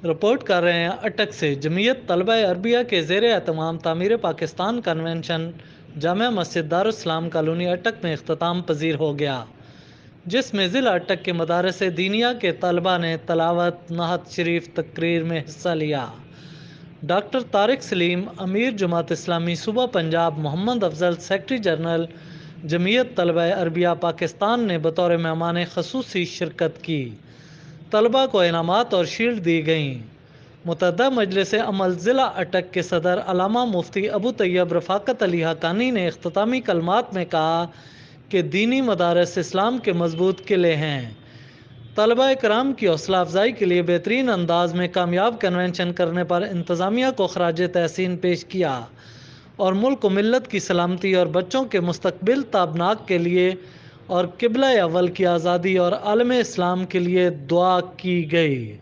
Report کر رہے ہیں اٹک سے۔ جمعیت طلبہ عربیہ کے زیر اہتمام تعمیر پاکستان کنونشن جامع مسجد دارالاسلام کالونی اٹک میں اختتام پذیر ہو گیا، جس میں ضلع اٹک کے مدارس دینیہ کے طلبہ نے تلاوت، نعت شریف تقریر میں حصہ لیا۔ ڈاکٹر طارق سلیم، امیر جماعت اسلامی صوبہ پنجاب، محمد افضل، سیکرٹری جنرل جمعیت طلبہ عربیہ پاکستان نے بطور مہمان خصوصی شرکت کی۔ طلبہ کو انعامات اور شیلڈ دی گئیں۔ متحدہ مجلس عمل ضلع اٹک کے صدر علامہ مفتی ابو طیب رفاقت علی حقانی نے اختتامی کلمات میں کہا کہ دینی مدارس اسلام کے مضبوط قلعے ہیں۔ طلبہ کرام کی حوصلہ افزائی کے لیے بہترین انداز میں کامیاب کنونشن کرنے پر انتظامیہ کو خراج تحسین پیش کیا اور ملک و ملت کی سلامتی اور بچوں کے مستقبل تابناک کے لیے اور قبلہ اول کی آزادی اور عالم اسلام کے لیے دعا کی گئی۔